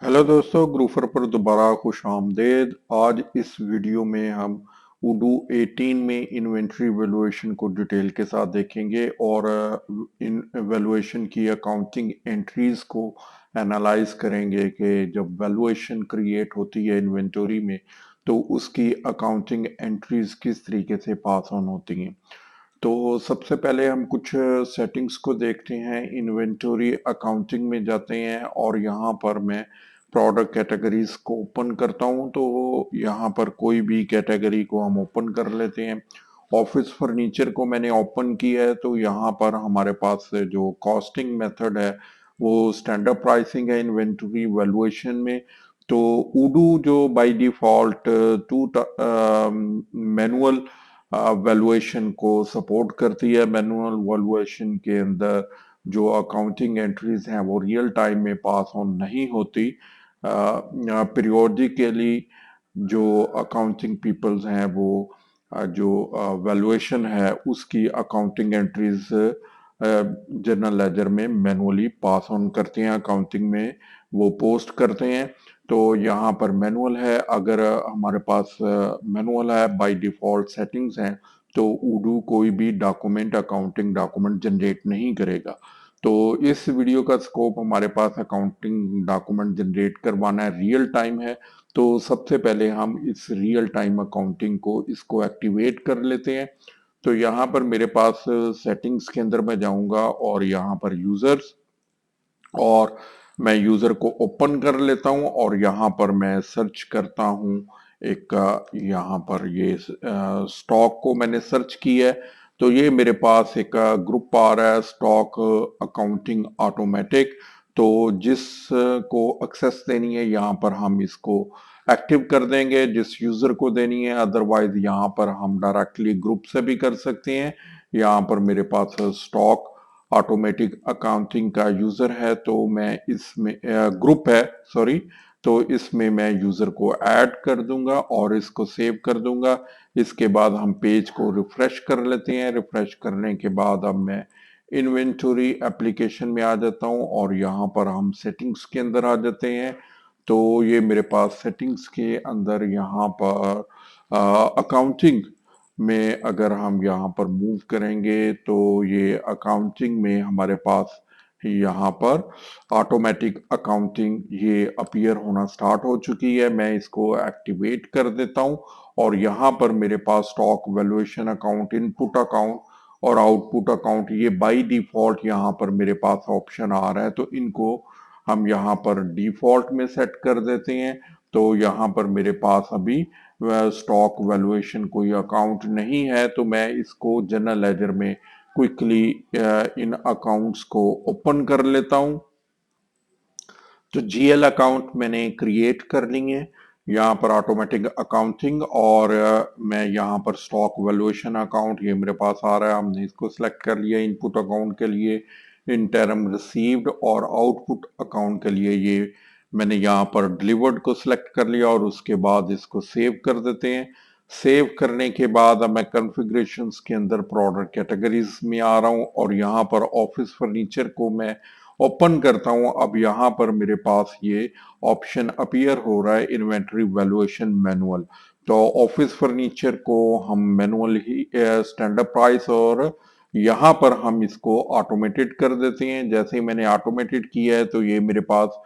Hello दोस्तों, ग्रूफर पर दोबारा खुश आमदेद। आज इस वीडियो में हम उडू 18 में इन्वेंट्री वैल्यूएशन को डिटेल के साथ देखेंगे और इन वैल्यूएशन की अकाउंटिंग एंट्रीज को एनालाइज करेंगे कि जब वैल्यूएशन क्रिएट होती है इन्वेंटरी में तो उसकी अकाउंटिंग एंट्रीज किस तरीके से पास ऑन होती हैं। तो सबसे पहले हम कुछ सेटिंग्स को देखते हैं। इन्वेंटरी अकाउंटिंग में जाते हैं और यहाँ पर मैं प्रोडक्ट कैटेगरीज को ओपन करता हूँ। तो यहाँ पर कोई भी कैटेगरी को हम ओपन कर लेते हैं। ऑफिस फर्नीचर को मैंने ओपन किया है तो यहाँ पर हमारे पास जो कॉस्टिंग मेथड है वो स्टैंडर्ड प्राइसिंग है इन्वेंटरी वैल्यूएशन में। तो उडू जो by default to manual valuation को सपोर्ट करती है। मैनुअल वैल्यूएशन के अंदर जो अकाउंटिंग एंट्रीज हैं वो रियल टाइम में पास ऑन नहीं होती। पीरियोडिकली जो अकाउंटिंग पीपल्स हैं वो जो वैल्यूएशन है उसकी अकाउंटिंग एंट्रीज जनरल लेजर में मैनुअली पास ऑन करते हैं, अकाउंटिंग में वो पोस्ट करते हैं। तो यहाँ पर मैनुअल है। अगर हमारे पास मैनुअल है बाय डिफॉल्ट सेटिंग्स हैं तो उडू कोई भी डॉक्यूमेंट अकाउंटिंग डॉक्यूमेंट जनरेट नहीं करेगा। तो इस वीडियो का स्कोप हमारे पास अकाउंटिंग डॉक्यूमेंट जनरेट करवाना है, रियल टाइम है। तो सबसे पहले हम इस रियल टाइम अकाउंटिंग को इसको एक्टिवेट कर लेते हैं। तो यहाँ पर मेरे पास सेटिंग्स के अंदर मैं जाऊंगा और यहाँ पर यूजर्स, और मैं यूजर को ओपन कर लेता हूं और यहाँ पर मैं सर्च करता हूं। एक यहाँ पर ये स्टॉक को मैंने सर्च किया है तो ये मेरे पास एक ग्रुप आ रहा है, स्टॉक अकाउंटिंग ऑटोमेटिक। तो जिस को एक्सेस देनी है यहाँ पर हम इसको एक्टिव कर देंगे, जिस यूजर को देनी है। अदरवाइज यहाँ पर हम डायरेक्टली ग्रुप से भी कर सकते हैं। यहाँ पर मेरे पास स्टॉक ऑटोमेटिक अकाउंटिंग का यूजर है तो मैं इसमें ग्रुप है, सॉरी। तो इसमें मैं यूजर को ऐड कर दूंगा और इसको सेव कर दूंगा। इसके बाद हम पेज को रिफ्रेश कर लेते हैं। रिफ्रेश करने के बाद अब मैं इन्वेंटरी एप्लीकेशन में आ जाता हूं और यहाँ पर हम सेटिंग्स के अंदर आ जाते हैं। तो ये मेरे पास सेटिंग्स के अंदर यहाँ पर अकाउंटिंग में अगर हम यहाँ पर मूव करेंगे तो ये अकाउंटिंग में हमारे पास यहाँ पर ऑटोमेटिक अकाउंटिंग ये अपीयर होना स्टार्ट हो चुकी है। मैं इसको एक्टिवेट कर देता हूँ और यहाँ पर मेरे पास stock valuation account, input account और आउटपुट अकाउंट ये बाय डिफॉल्ट यहाँ पर मेरे पास ऑप्शन आ रहा है। तो इनको हम यहाँ पर डिफॉल्ट में सेट कर देते हैं। तो यहाँ पर मेरे पास अभी स्टॉक वैल्यूएशन कोई अकाउंट नहीं है तो मैं इसको जनरल लेजर में क्विकली इन अकाउंट्स को ओपन कर लेता हूं। तो जीएल अकाउंट मैंने क्रिएट कर ली है यहाँ पर ऑटोमेटिक अकाउंटिंग, और मैं यहाँ पर स्टॉक वैल्यूएशन अकाउंट ये मेरे पास आ रहा है। हमने इसको सिलेक्ट कर लिया इनपुट अकाउंट के लिए, इन टर्म रिसीव्ड, और आउटपुट अकाउंट के लिए ये मैंने यहाँ पर डिलीवर्ड को सिलेक्ट कर लिया और उसके बाद इसको सेव कर देते हैं। सेव करने के बाद अब मैं कॉन्फ़िगरेशंस के अंदर प्रोडक्ट कैटेगरीज में आ रहा हूँ और यहाँ पर ऑफिस फर्नीचर को मैं ओपन करता हूं। अब यहाँ पर मेरे पास ये ऑप्शन अपीयर हो रहा है, इन्वेंटरी वैल्यूएशन मैनुअल। तो ऑफिस फर्नीचर को हम मैनुअल ही स्टैंडर्ड प्राइस, और यहाँ पर हम इसको ऑटोमेटेड कर देते हैं। जैसे ही मैंने ऑटोमेटेड किया है तो ये मेरे पास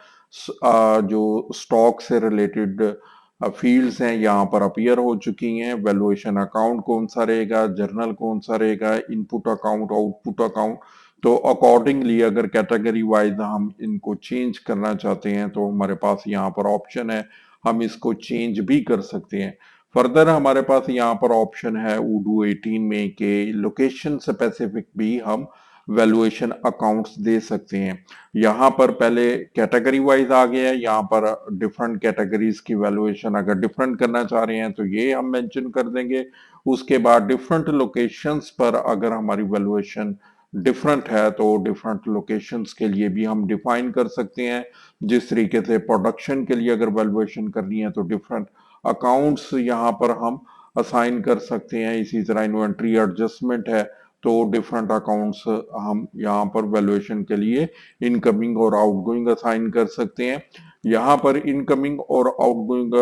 जो स्टॉक से रिलेटेड फील्ड्स हैं यहाँ पर अपीयर हो चुकी हैं। वैल्यूएशन अकाउंट कौन सा रहेगा, जर्नल कौन सा रहेगा, इनपुट अकाउंट, आउटपुट अकाउंट। तो अकॉर्डिंगली अगर कैटेगरी वाइज हम इनको चेंज करना चाहते हैं तो हमारे पास यहाँ पर ऑप्शन है, हम इसको चेंज भी कर सकते हैं। फर्दर हमारे पास यहाँ पर ऑप्शन है उडू 18 में के लोकेशन स्पेसिफिक भी हम वैल्यूएशन अकाउंट्स दे सकते हैं। यहाँ पर पहले कैटेगरी वाइज आ गया है, यहाँ पर डिफरेंट कैटेगरीज की वैल्यूएशन अगर डिफरेंट करना चाह रहे हैं तो ये हम मेंशन कर देंगे। उसके बाद डिफरेंट लोकेशंस पर अगर हमारी वैल्यूएशन डिफरेंट है तो डिफरेंट लोकेशंस के लिए भी हम डिफाइन कर सकते हैं। जिस तरीके से प्रोडक्शन के लिए अगर वैल्यूएशन करनी है तो डिफरेंट अकाउंट्स यहाँ पर हम असाइन कर सकते हैं। इसी तरह इन्वेंट्री एडजस्टमेंट है तो डिफरेंट अकाउंट्स हम यहाँ पर वैल्यूएशन के लिए इनकमिंग और आउटगोइंग असाइन कर सकते हैं। यहाँ पर इनकमिंग और आउटगोइंग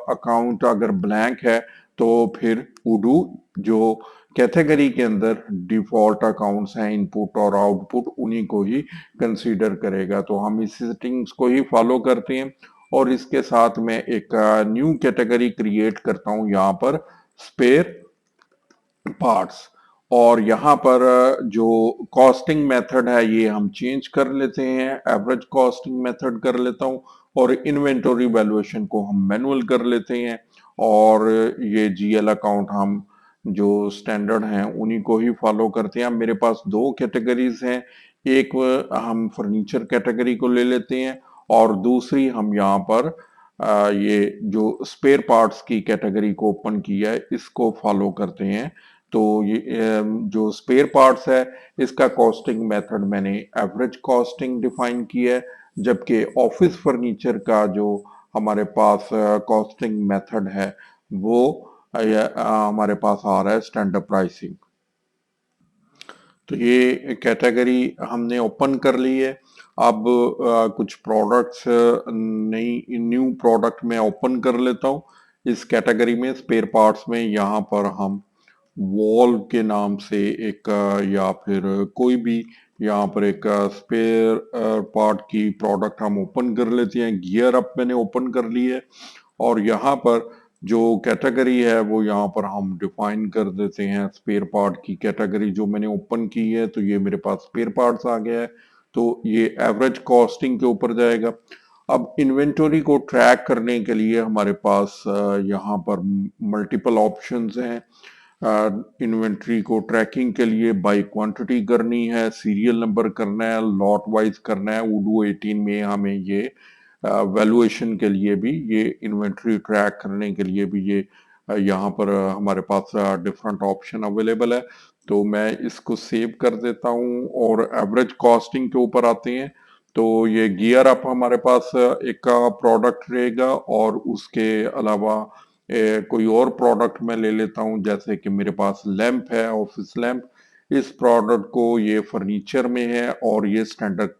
अकाउंट अगर ब्लैंक है तो फिर उडू जो कैटेगरी के अंदर डिफॉल्ट अकाउंट्स हैं इनपुट और आउटपुट उन्हीं को ही कंसीडर करेगा। तो हम इस सेटिंग्स को ही फॉलो करते हैं और इसके साथ मैं एक न्यू कैटेगरी क्रिएट करता हूँ यहाँ पर स्पेयर पार्ट्स। और यहाँ पर जो कॉस्टिंग मेथड है ये हम चेंज कर लेते हैं, एवरेज कॉस्टिंग मेथड कर लेता हूँ और इन्वेंटरी वैल्यूएशन को हम मैनुअल कर लेते हैं। और ये जीएल अकाउंट हम जो स्टैंडर्ड हैं उन्हीं को ही फॉलो करते हैं। अब मेरे पास दो कैटेगरीज हैं, एक हम फर्नीचर कैटेगरी को ले लेते हैं और दूसरी हम यहाँ पर ये जो स्पेयर पार्ट्स की कैटेगरी को ओपन किया है इसको फॉलो करते हैं। तो ये जो स्पेयर पार्ट्स है इसका कॉस्टिंग मेथड मैंने एवरेज कॉस्टिंग डिफाइन किया है, जबकि ऑफिस फर्नीचर का जो हमारे पास कॉस्टिंग मेथड है वो हमारे पास आ रहा है स्टैंडर्ड प्राइसिंग। तो ये कैटेगरी हमने ओपन कर ली है। अब कुछ प्रोडक्ट्स नई न्यू प्रोडक्ट में ओपन कर लेता हूँ इस कैटेगरी में स्पेयर पार्ट्स में। यहाँ पर हम वॉल्व के नाम से एक या फिर कोई भी यहाँ पर एक स्पेयर पार्ट की प्रोडक्ट हम ओपन कर लेते हैं। गियर अप मैंने ओपन कर ली है और यहाँ पर जो कैटेगरी है वो यहाँ पर हम डिफाइन कर देते हैं स्पेयर पार्ट की कैटेगरी जो मैंने ओपन की है। तो ये मेरे पास स्पेयर पार्ट्स आ गया है, तो ये एवरेज कॉस्टिंग के ऊपर जाएगा। अब इन्वेंटरी को ट्रैक करने के लिए हमारे पास यहाँ पर मल्टीपल ऑप्शंस हैं। इन्वेंट्री को ट्रैकिंग के लिए बाय क्वांटिटी करनी है, सीरियल नंबर करना है, लॉट वाइज करना है। उडू 18 में हमें ये वैल्यूएशन के लिए भी, ये इन्वेंट्री ट्रैक करने के लिए भी ये यहाँ पर हमारे पास डिफरेंट ऑप्शन अवेलेबल है। तो मैं इसको सेव कर देता हूँ और एवरेज कॉस्टिंग के ऊपर आते हैं। तो ये गियर अप हमारे पास एक प्रोडक्ट रहेगा और उसके अलावा कोई और प्रोडक्ट मैं ले लेता हूँ, जैसे कि मेरे पास लैंप है, ऑफिस लैंप। इस प्रोडक्ट को ये फर्नीचर में है और ये स्टैंडर्ड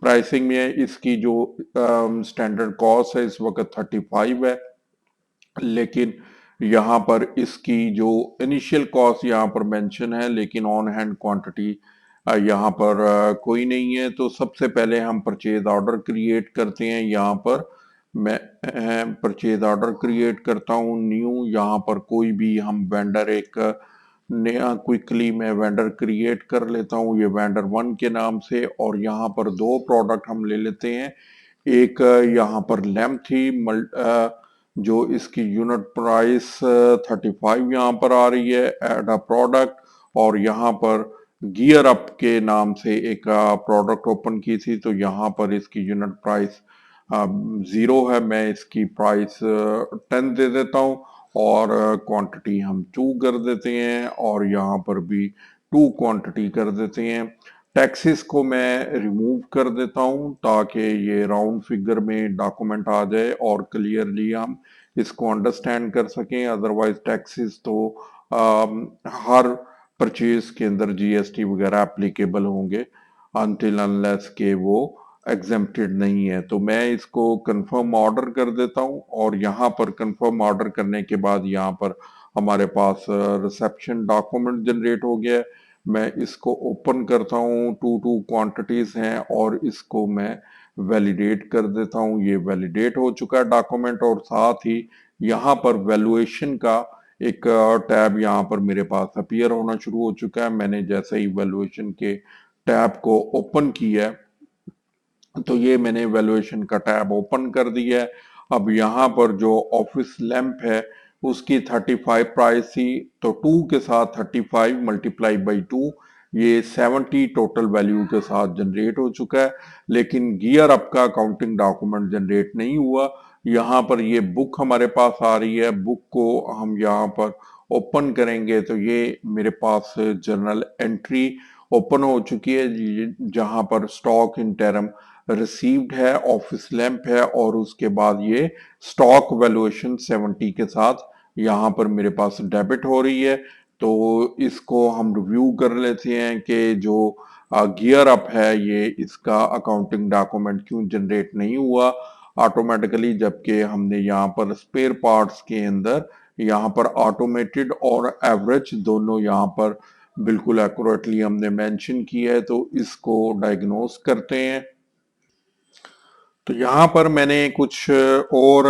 प्राइसिंग में है। इसकी जो स्टैंडर्ड कॉस्ट है इस वक्त 35 है, लेकिन यहाँ पर इसकी जो इनिशियल कॉस्ट यहाँ पर मेंशन है, लेकिन ऑन हैंड क्वांटिटी यहाँ पर कोई नहीं है। तो सबसे पहले हम परचेज ऑर्डर क्रिएट करते हैं। यहाँ पर मैं परचेज ऑर्डर क्रिएट करता हूँ न्यू। यहाँ पर कोई भी हम वेंडर एक नया क्विकली मैं वेंडर क्रिएट कर लेता हूँ ये वेंडर 1 के नाम से। और यहाँ पर दो प्रोडक्ट हम ले लेते हैं। एक यहाँ पर लैम्प थी जो इसकी यूनिट प्राइस 35 यहाँ पर आ रही है, एड अ प्रोडक्ट। और यहाँ पर गियर अप के नाम से एक प्रोडक्ट ओपन की थी, तो यहाँ पर इसकी यूनिट प्राइस 0 है, मैं इसकी प्राइस 10 दे देता हूँ और क्वांटिटी हम 2 कर देते हैं और यहाँ पर भी 2 क्वांटिटी कर देते हैं। टैक्सेस को मैं रिमूव कर देता हूँ ताकि ये राउंड फिगर में डॉक्यूमेंट आ जाए और क्लियरली हम इसको अंडरस्टैंड कर सकें। अदरवाइज टैक्सेस तो हर परचेज के अंदर जीएसटी वगैरह एप्लीकेबल होंगे अनटिल अनलेस के वो एग्जेम्प्टेड नहीं है। तो मैं इसको कंफर्म ऑर्डर कर देता हूँ और यहाँ पर कंफर्म ऑर्डर करने के बाद यहाँ पर हमारे पास रिसेप्शन डॉक्यूमेंट जनरेट हो गया है। मैं इसको ओपन करता हूँ, टू क्वांटिटीज हैं और इसको मैं वैलिडेट कर देता हूँ। ये वैलिडेट हो चुका है डॉक्यूमेंट और साथ ही यहाँ पर वैल्यूएशन का एक टैब यहाँ पर मेरे पास अपीयर होना शुरू हो चुका है। मैंने जैसे ही वैल्यूएशन के टैब को ओपन किया तो ये मैंने वैल्यूएशन का टैब ओपन कर दिया है। अब यहाँ पर जो ऑफिस लैंप है उसकी 35 प्राइस थी, तो 2 के साथ 35 मल्टीप्लाई बाई 2 ये 70 टोटल वैल्यू के साथ जनरेट हो चुका है। लेकिन गियर अप का अकाउंटिंग डॉक्यूमेंट जनरेट नहीं हुआ। यहाँ पर ये बुक हमारे पास आ रही है, बुक को हम यहाँ पर ओपन करेंगे तो ये मेरे पास जर्नल एंट्री ओपन हो चुकी है जहां पर स्टॉक इन टर्म रिसीव्ड है, ऑफिस लैंप है और उसके बाद ये स्टॉक वैल्यूएशन 70 के साथ यहाँ पर मेरे पास डेबिट हो रही है। तो इसको हम रिव्यू कर लेते हैं कि जो गियर अप है, ये इसका अकाउंटिंग डॉक्यूमेंट क्यों जनरेट नहीं हुआ ऑटोमेटिकली, जबकि हमने यहाँ पर स्पेयर पार्ट्स के अंदर यहाँ पर ऑटोमेटेड और एवरेज दोनों यहाँ पर बिल्कुल एक्यूरेटली हमने मेंशन किया है, तो इसको डायग्नोस करते हैं। तो यहाँ पर मैंने कुछ और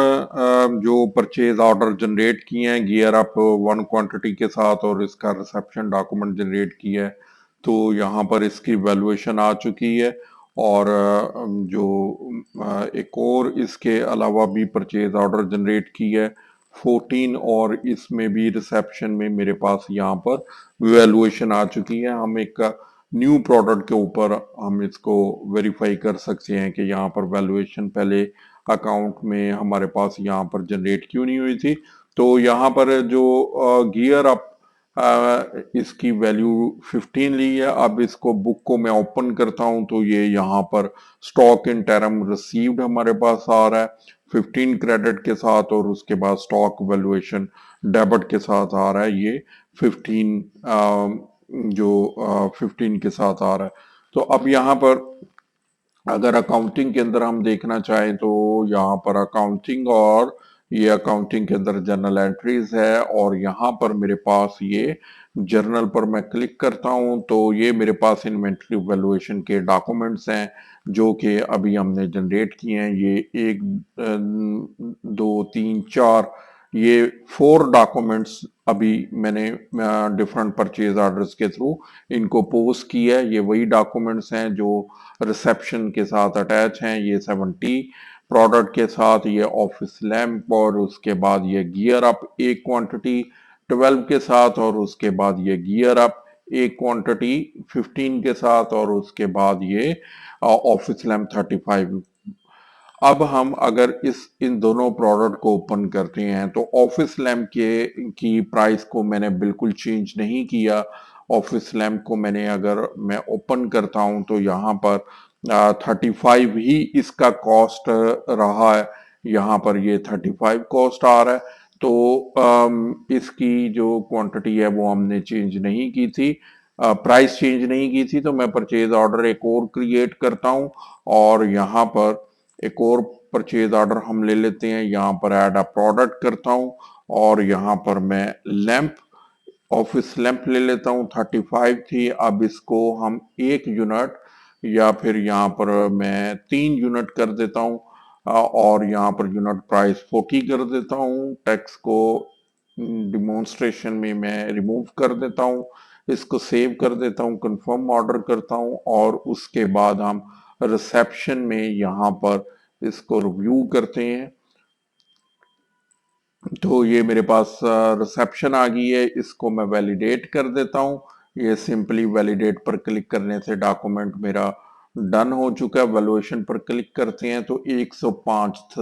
जो परचेज ऑर्डर जनरेट किए हैं गियर अप वन क्वांटिटी के साथ और इसका रिसेप्शन डॉक्यूमेंट जनरेट किया है, तो यहाँ पर इसकी वैल्यूएशन आ चुकी है। और एक और इसके अलावा भी परचेज ऑर्डर जनरेट की है 14, और इसमें भी रिसेप्शन में मेरे पास यहाँ पर वैल्यूएशन आ चुकी है। हम एक न्यू प्रोडक्ट के ऊपर हम इसको वेरीफाई कर सकते हैं कि यहाँ पर वैल्यूएशन पहले अकाउंट में हमारे पास यहाँ पर जनरेट क्यों नहीं हुई थी। तो यहाँ पर जो गियर अप इसकी वैल्यू 15 ली है। अब इसको बुक को मैं ओपन करता हूं तो ये यहाँ पर स्टॉक इन टर्म रिसीव्ड हमारे पास आ रहा है 15 क्रेडिट के साथ, और उसके बाद स्टॉक वैल्यूएशन डेबिट के साथ आ रहा है ये 15 15 के साथ आ रहा है। तो अब यहाँ पर अगर अकाउंटिंग के अंदर हम देखना चाहें तो यहाँ पर अकाउंटिंग, और ये अकाउंटिंग के अंदर जर्नल एंट्रीज है, और यहाँ पर मेरे पास ये जर्नल पर मैं क्लिक करता हूँ तो ये मेरे पास इन्वेंटरी वैल्यूएशन के डॉक्यूमेंट्स हैं जो कि अभी हमने जनरेट किए हैं। ये एक दो तीन चार, ये 4 डॉक्यूमेंट्स अभी मैंने डिफरेंट परचेज ऑर्डर्स के थ्रू इनको पोस्ट किया है। ये वही डॉक्यूमेंट्स हैं जो रिसेप्शन के साथ अटैच हैं। ये 70 प्रोडक्ट के साथ ये ऑफिस लैम्प, और उसके बाद ये गियर अप एक क्वांटिटी 12 के साथ, और उसके बाद ये गियर अप एक क्वांटिटी 15 के साथ, और उसके बाद ये ऑफिस लैम्प 35। अब हम अगर इस इन दोनों प्रोडक्ट को ओपन करते हैं तो ऑफिस लैम्प के की प्राइस को मैंने बिल्कुल चेंज नहीं किया। ऑफिस लैम्प को मैंने अगर मैं ओपन करता हूं तो यहाँ पर 35 ही इसका कॉस्ट रहा है। यहाँ पर ये 35 कॉस्ट आ रहा है। तो इसकी जो क्वांटिटी है वो हमने चेंज नहीं की थी, प्राइस चेंज नहीं की थी। तो मैं परचेज ऑर्डर एक और क्रिएट करता हूँ, और यहाँ पर एक और परचेज ऑर्डर हम ले लेते हैं। यहाँ पर ऐड अ प्रोडक्ट करता हूँ, और यहाँ पर मैं लैंप ऑफिस लैंप ले लेता हूँ 35 थी। अब इसको हम 1 यूनिट या फिर यहाँ पर मैं 3 यूनिट कर देता हूँ, और यहाँ पर यूनिट प्राइस 40 कर देता हूँ। टैक्स को डिमॉन्स्ट्रेशन में मैं रिमूव कर देता हूँ, इसको सेव कर देता हूँ, कंफर्म ऑर्डर करता हूँ, और उसके बाद हम रिसेप्शन में यहाँ पर इसको रिव्यू करते हैं। तो ये मेरे पास रिसेप्शन आ गई है, इसको मैं वैलिडेट कर देता हूँ। ये सिंपली वैलिडेट पर क्लिक करने से डॉक्यूमेंट मेरा डन हो चुका है। वैल्यूएशन पर क्लिक करते हैं तो 105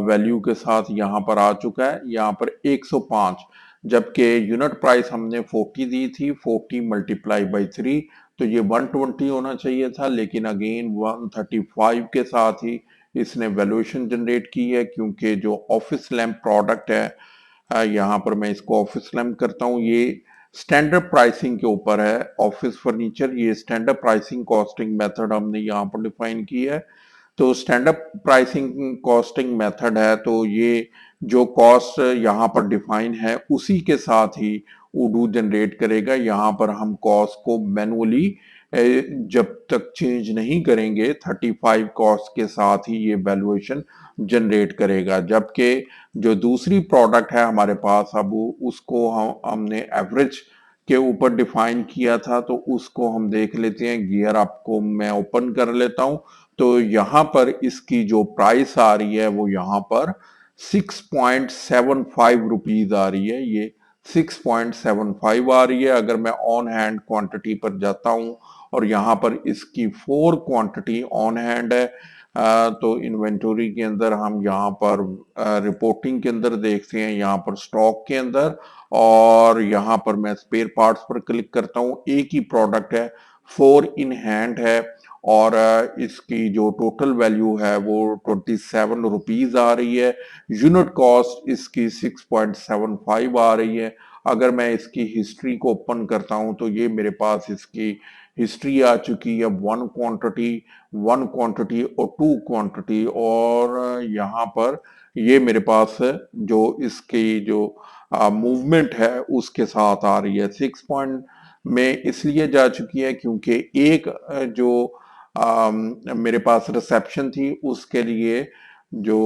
वैल्यू के साथ यहाँ पर आ चुका है, यहाँ पर 105, जबकि यूनिट प्राइस हमने 40 दी थी। 40 मल्टीप्लाई बाई 3 तो ये 120 होना चाहिए था, लेकिन अगेन 135 के साथ ही इसने वैल्यूएशन जनरेट की है, क्योंकि जो ऑफिस लैम्प प्रोडक्ट है, यहाँ पर मैं इसको ऑफिस लैम्प करता हूँ, ये स्टैंडर्ड प्राइसिंग के ऊपर है। ऑफिस फर्नीचर ये स्टैंडर्ड प्राइसिंग कॉस्टिंग मेथड हमने यहाँ पर डिफाइन की है। तो स्टैंडर्ड प्राइसिंग कॉस्टिंग मेथड है, तो ये जो कॉस्ट यहाँ पर डिफाइन है उसी के साथ ही उडू जनरेट करेगा। यहाँ पर हम कॉस्ट को मैनुअली जब तक चेंज नहीं करेंगे 35 कॉस्ट के साथ ही ये वैल्यूएशन जनरेट करेगा। जबकि जो दूसरी प्रोडक्ट है हमारे पास, अब उसको हमने एवरेज के ऊपर डिफाइन किया था, तो उसको हम देख लेते हैं। गियर आपको मैं ओपन कर लेता हूं तो यहाँ पर इसकी जो प्राइस आ रही है वो यहाँ पर 6.75 रुपीज आ रही है। ये 6.75 आ रही है। अगर मैं ऑन हैंड क्वांटिटी पर जाता हूं और यहाँ पर इसकी 4 क्वांटिटी ऑन हैंड है, तो इन्वेंटरी के अंदर हम यहाँ पर रिपोर्टिंग के अंदर देखते हैं, यहाँ पर स्टॉक के अंदर, और यहाँ पर मैं स्पेयर पार्ट्स पर क्लिक करता हूँ। एक ही प्रोडक्ट है, 4 इन हैंड है, और इसकी जो टोटल वैल्यू है वो 27 रुपीज आ रही है। यूनिट कॉस्ट इसकी 6.75 आ रही है। अगर मैं इसकी हिस्ट्री को ओपन करता हूं तो ये मेरे पास इसकी हिस्ट्री आ चुकी है, वन क्वांटिटी और टू क्वांटिटी, और यहाँ पर ये मेरे पास जो इसकी जो मूवमेंट है उसके साथ आ रही है। 6 पॉइंट में इसलिए जा चुकी है क्योंकि एक जो मेरे पास रिसेप्शन थी उसके लिए जो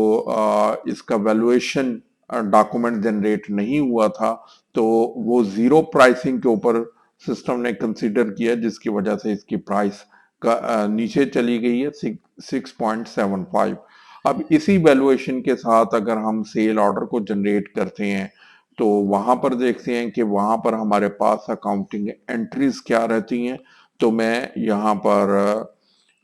इसका वैल्यूएशन डॉक्यूमेंट जनरेट नहीं हुआ था, तो वो जीरो प्राइसिंग के ऊपर सिस्टम ने कंसीडर किया, जिसकी वजह से इसकी प्राइस का नीचे चली गई है 6.75। अब इसी वैल्यूएशन के साथ अगर हम सेल ऑर्डर को जनरेट करते हैं तो वहां पर देखते हैं कि वहां पर हमारे पास अकाउंटिंग एंट्रीज क्या रहती हैं। तो मैं यहाँ पर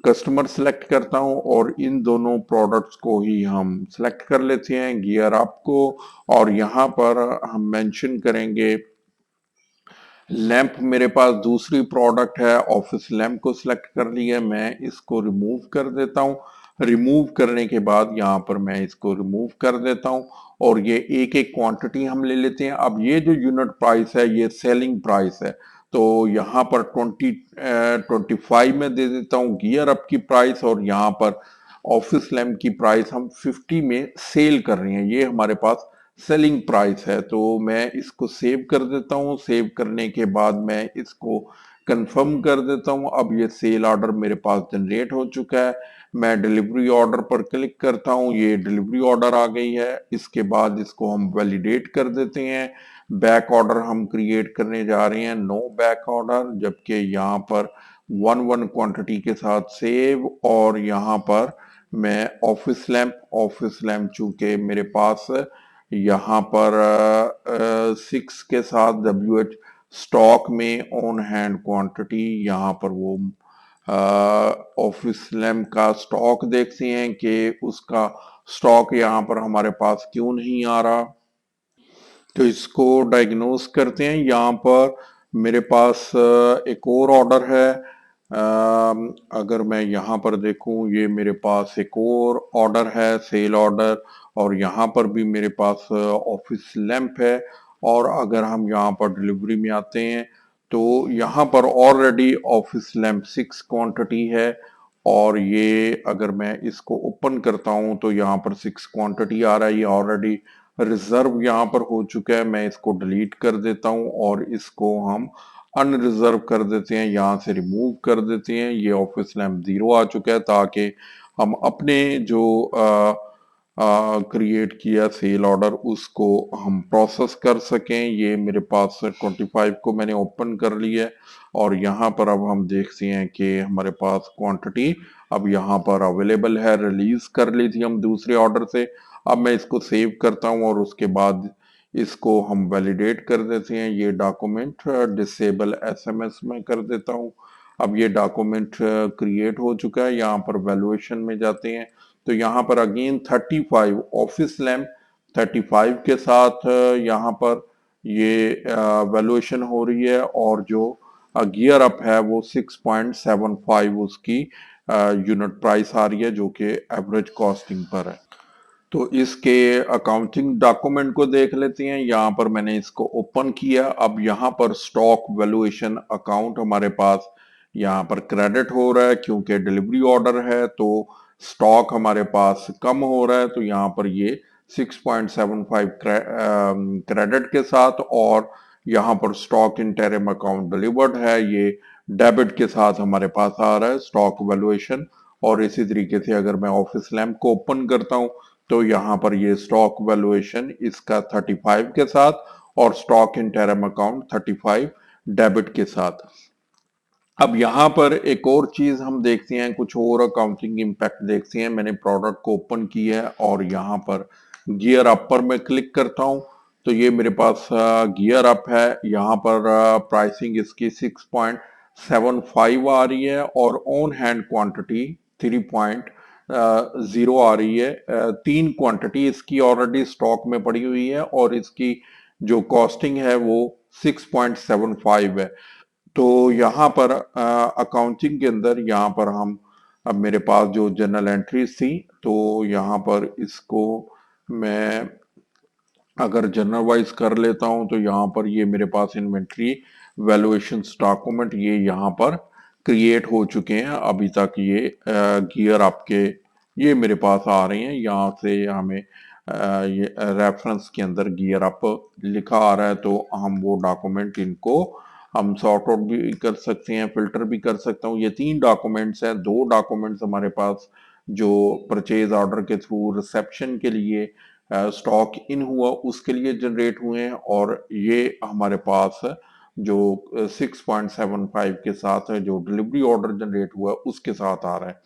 कस्टमर सेलेक्ट करता हूं और इन दोनों प्रोडक्ट्स को ही हम सेलेक्ट कर लेते हैं, गियर अप को, और यहाँ पर हम मेंशन करेंगे लैंप। मेरे पास दूसरी प्रोडक्ट है, ऑफिस लैंप को सिलेक्ट कर लिया, मैं इसको रिमूव कर देता हूँ। रिमूव करने के बाद यहाँ पर मैं इसको रिमूव कर देता हूँ और ये एक एक क्वांटिटी हम ले लेते हैं। अब ये जो यूनिट प्राइस है ये सेलिंग प्राइस है, तो यहाँ पर 25 में दे देता हूँ गियर अप की प्राइस, और यहाँ पर ऑफिस लैंप की प्राइस हम 50 में सेल कर रहे हैं, ये हमारे पास सेलिंग प्राइस है। तो मैं इसको सेव कर देता हूँ। सेव करने के बाद मैं इसको कंफर्म कर देता हूँ। अब ये सेल ऑर्डर मेरे पास जनरेट हो चुका है। मैं डिलीवरी ऑर्डर पर क्लिक करता हूँ, ये डिलीवरी ऑर्डर आ गई है। इसके बाद इसको हम वैलिडेट कर देते हैं। बैक ऑर्डर हम क्रिएट करने जा रहे हैं, नो बैक ऑर्डर, जबकि यहाँ पर वन क्वांटिटी के साथ सेव, और यहाँ पर मैं ऑफिस लैम्प चूंकि मेरे पास यहाँ पर 6 के साथ WH स्टॉक में ऑन हैंड क्वांटिटी, यहाँ पर वो ऑफिस लैम्प का स्टॉक देखते हैं कि उसका स्टॉक यहाँ पर हमारे पास क्यों नहीं आ रहा। तो इसको डायग्नोस करते हैं। यहाँ पर मेरे पास एक और ऑर्डर है। अगर मैं यहाँ पर देखूं, ये मेरे पास एक और ऑर्डर है, सेल ऑर्डर, और यहाँ पर भी मेरे पास ऑफिस लैंप है। और अगर हम यहाँ पर डिलीवरी में आते हैं तो यहाँ पर ऑलरेडी ऑफिस लैंप 6 क्वांटिटी है, और ये अगर मैं इसको ओपन करता हूँ तो यहाँ पर 6 क्वांटिटी आ रहा है, ये ऑलरेडी रिजर्व यहाँ पर हो चुका है। मैं इसको डिलीट कर देता हूँ और इसको हम अनरिजर्व कर देते हैं, यहाँ से रिमूव कर देते हैं। ये ऑफिस लैम्प 0 आ चुका है, ताकि हम अपने जो क्रिएट किया सेल ऑर्डर उसको हम प्रोसेस कर सकें। ये मेरे पास 25 को मैंने ओपन कर लिया है, और यहाँ पर अब हम देखते हैं कि हमारे पास क्वांटिटी अब यहाँ पर अवेलेबल है। रिलीज कर ली थी हम दूसरे ऑर्डर से। अब मैं इसको सेव करता हूँ और उसके बाद इसको हम वैलिडेट कर देते हैं। ये डॉक्यूमेंट डिसेबल SMS में कर देता हूँ। अब ये डॉक्यूमेंट क्रिएट हो चुका है। यहाँ पर वैल्यूएशन में जाते हैं तो यहाँ पर अगेन 35 ऑफिस लैम्प 35 के साथ यहाँ पर ये वैल्यूएशन हो रही है, और जो गियर अप है वो 6.75 उसकी यूनिट प्राइस आ रही है, जो कि एवरेज कॉस्टिंग पर है। तो इसके अकाउंटिंग डॉक्यूमेंट को देख लेते हैं। यहाँ पर मैंने इसको ओपन किया। अब यहाँ पर स्टॉक वैल्यूएशन अकाउंट हमारे पास यहाँ पर क्रेडिट हो रहा है, क्योंकि डिलीवरी ऑर्डर है तो स्टॉक हमारे पास कम हो रहा है। तो यहाँ पर ये 6.75 क्रेडिट के साथ, और यहाँ पर स्टॉक इन टेरिम अकाउंट डिलीवर्ड है, ये डेबिट के साथ हमारे पास आ रहा है स्टॉक वैल्यूएशन। और इसी तरीके से अगर मैं ऑफिस लैम्प को ओपन करता हूँ तो यहाँ पर ये स्टॉक वैल्यूएशन इसका 35 के साथ, और stock in term account 35 debit के साथ। अब यहाँ पर एक और चीज हम देखते हैं, कुछ और अकाउंटिंग इम्पैक्ट देखते हैं। मैंने प्रोडक्ट को ओपन किया है और यहाँ पर गियर अप पर मैं क्लिक करता हूँ तो ये मेरे पास गियर अप है। यहाँ पर प्राइसिंग इसकी 6.75 आ रही है, और ऑन हैंड क्वांटिटी 3.0 आ रही है। तीन क्वांटिटी इसकी ऑलरेडी स्टॉक में पड़ी हुई है, और इसकी जो कॉस्टिंग है वो 6.75 है। तो यहाँ पर अकाउंटिंग के अंदर यहाँ पर हम, अब मेरे पास जो जर्नल एंट्रीज थी तो यहाँ पर इसको मैं अगर जनरल वाइज कर लेता हूं तो यहाँ पर ये मेरे पास इन्वेंट्री वैल्यूएशन डॉक्यूमेंट ये यहाँ पर क्रिएट हो चुके हैं। अभी तक ये गियर आपके ये मेरे पास आ रहे हैं। यहाँ से हमें ये रेफरेंस के अंदर गियर अप लिखा आ रहा है, तो हम वो डॉक्यूमेंट इनको हम सॉर्ट आउट भी कर सकते हैं, फिल्टर भी कर सकता हूँ। ये 3 डॉक्यूमेंट्स हैं। 2 डॉक्यूमेंट्स हमारे पास जो परचेज ऑर्डर के थ्रू रिसेप्शन के लिए स्टॉक इन हुआ उसके लिए जनरेट हुए हैं, और ये हमारे पास जो 6.75 के साथ है जो डिलीवरी ऑर्डर जनरेट हुआ उसके साथ आ रहा है।